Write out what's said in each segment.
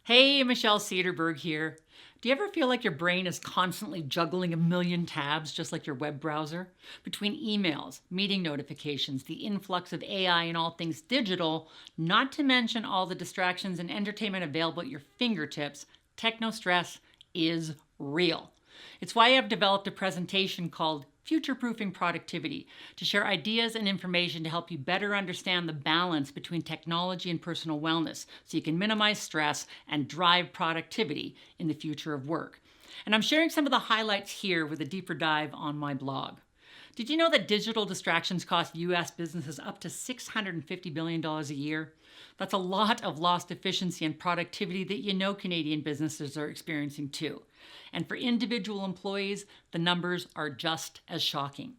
Hey, Michelle Cedarberg here. Do you ever feel like your brain is constantly juggling a million tabs, just like your web browser? Between emails, meeting notifications, the influx of AI and all things digital, not to mention all the distractions and entertainment available at your fingertips, Technostress is real. It's why I've developed a presentation called Future-Proofing Productivity to share ideas and information to help you better understand the balance between technology and personal wellness so you can minimize stress and drive productivity in the future of work. And I'm sharing some of the highlights here with a deeper dive on my blog. Did you know that digital distractions cost U.S. businesses up to $650 billion a year? That's a lot of lost efficiency and productivity that you know Canadian businesses are experiencing too. And for individual employees, the numbers are just as shocking.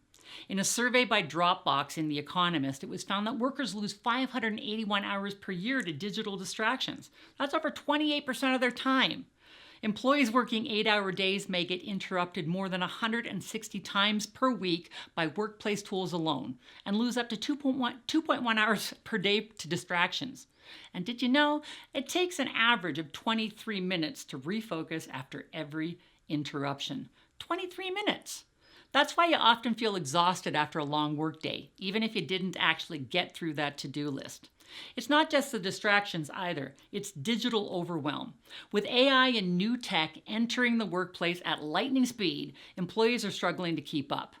In a survey by Dropbox in The Economist, it was found that workers lose 581 hours per year to digital distractions. That's over 28% of their time. Employees working 8-hour days may get interrupted more than 160 times per week by workplace tools alone and lose up to 2.1 hours per day to distractions. And did you know it takes an average of 23 minutes to refocus after every interruption? 23 minutes! That's why you often feel exhausted after a long workday, even if you didn't actually get through that to-do list. It's not just the distractions either, it's digital overwhelm. With AI and new tech entering the workplace at lightning speed, employees are struggling to keep up.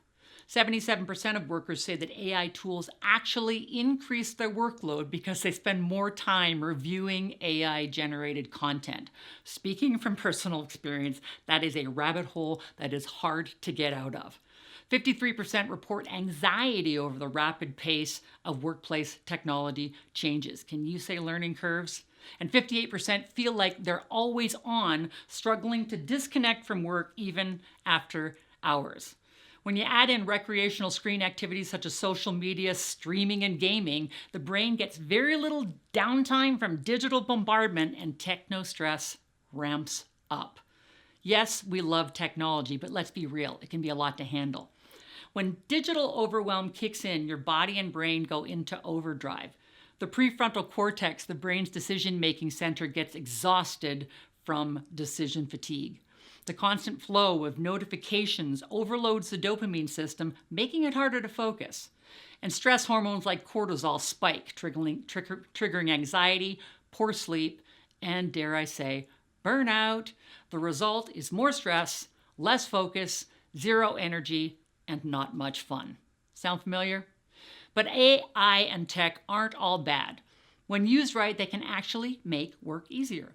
77% of workers say that AI tools actually increase their workload because they spend more time reviewing AI-generated content. Speaking from personal experience, that is a rabbit hole that is hard to get out of. 53% report anxiety over the rapid pace of workplace technology changes. Can you say learning curves? And 58% feel like they're always on, struggling to disconnect from work even after hours. When you add in recreational screen activities such as social media, streaming, and gaming, the brain gets very little downtime from digital bombardment and techno-stress ramps up. Yes, we love technology, but let's be real, it can be a lot to handle. When digital overwhelm kicks in, your body and brain go into overdrive. The prefrontal cortex, the brain's decision-making center, gets exhausted from decision fatigue. The constant flow of notifications overloads the dopamine system, making it harder to focus. And stress hormones like cortisol spike, triggering anxiety, poor sleep, and, dare I say, burnout. The result is more stress, less focus, zero energy, and not much fun. Sound familiar? But AI and tech aren't all bad. When used right, they can actually make work easier.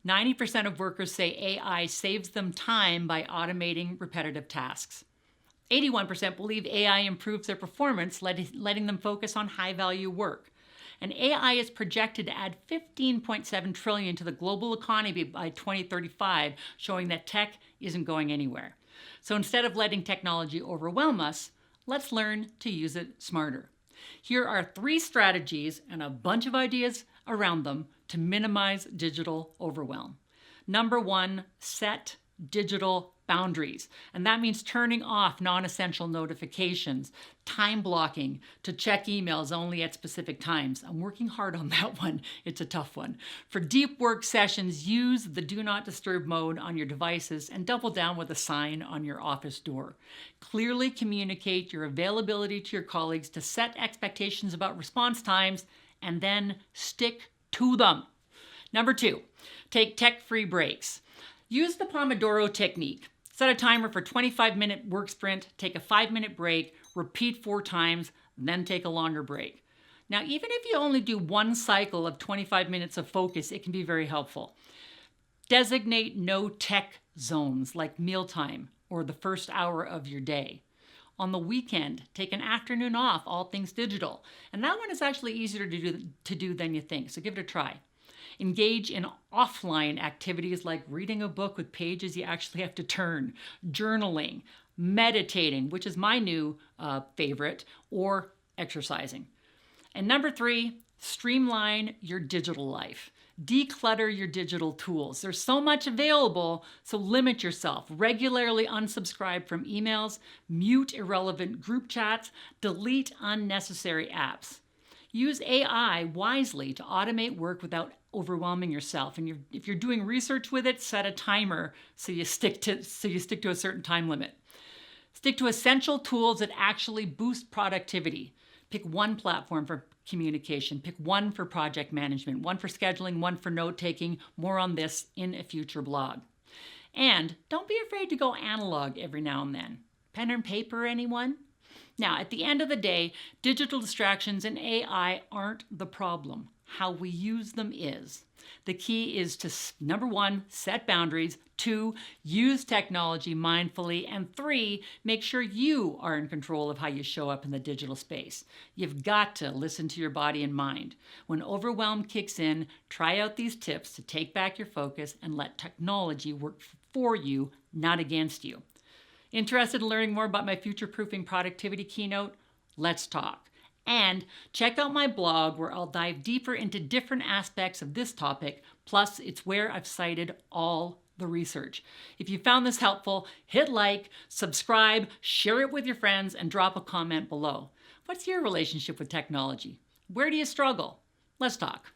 90% of workers say AI saves them time by automating repetitive tasks. 81% believe AI improves their performance, letting them focus on high-value work. And AI is projected to add $15.7 trillion to the global economy by 2035, showing that tech isn't going anywhere. So instead of letting technology overwhelm us, let's learn to use it smarter. Here are 3 strategies and a bunch of ideas around them to minimize digital overwhelm. Number 1, set digital boundaries. And that means turning off non-essential notifications, time blocking to check emails only at specific times. I'm working hard on that one. It's a tough one. For deep work sessions, use the do not disturb mode on your devices and double down with a sign on your office door. Clearly communicate your availability to your colleagues to set expectations about response times and then stick to them. Number 2, take tech-free breaks. Use the Pomodoro technique. Set a timer for 25-minute work sprint, take a 5-minute break, repeat 4 times, then take a longer break. Now, even if you only do one cycle of 25 minutes of focus, it can be very helpful. Designate no tech zones like mealtime or the first hour of your day. On the weekend, take an afternoon off, all things digital. And that one is actually easier to do than you think, so give it a try. Engage in offline activities like reading a book with pages you actually have to turn, journaling, meditating, which is my new favorite, or exercising. And number 3, streamline your digital life. Declutter your digital tools. There's so much available, so limit yourself. Regularly unsubscribe from emails, mute irrelevant group chats, delete unnecessary apps. Use AI wisely to automate work without overwhelming yourself. And if you're doing research with it, set a timer so you stick to a certain time limit. Stick to essential tools that actually boost productivity. Pick one platform for communication, pick one for project management, one for scheduling, one for note-taking. More on this in a future blog. And don't be afraid to go analog every now and then. Pen and paper, anyone? Now, at the end of the day, digital distractions and AI aren't the problem. How we use them is. The key is to, number one, set boundaries. 2, use technology mindfully. And 3, make sure you are in control of how you show up in the digital space. You've got to listen to your body and mind. When overwhelm kicks in, try out these tips to take back your focus and let technology work for you, not against you. Interested in learning more about my future-proofing productivity keynote? Let's talk. And check out my blog where I'll dive deeper into different aspects of this topic. Plus, it's where I've cited all the research. If you found this helpful, hit like, subscribe, share it with your friends, and drop a comment below. What's your relationship with technology? Where do you struggle? Let's talk.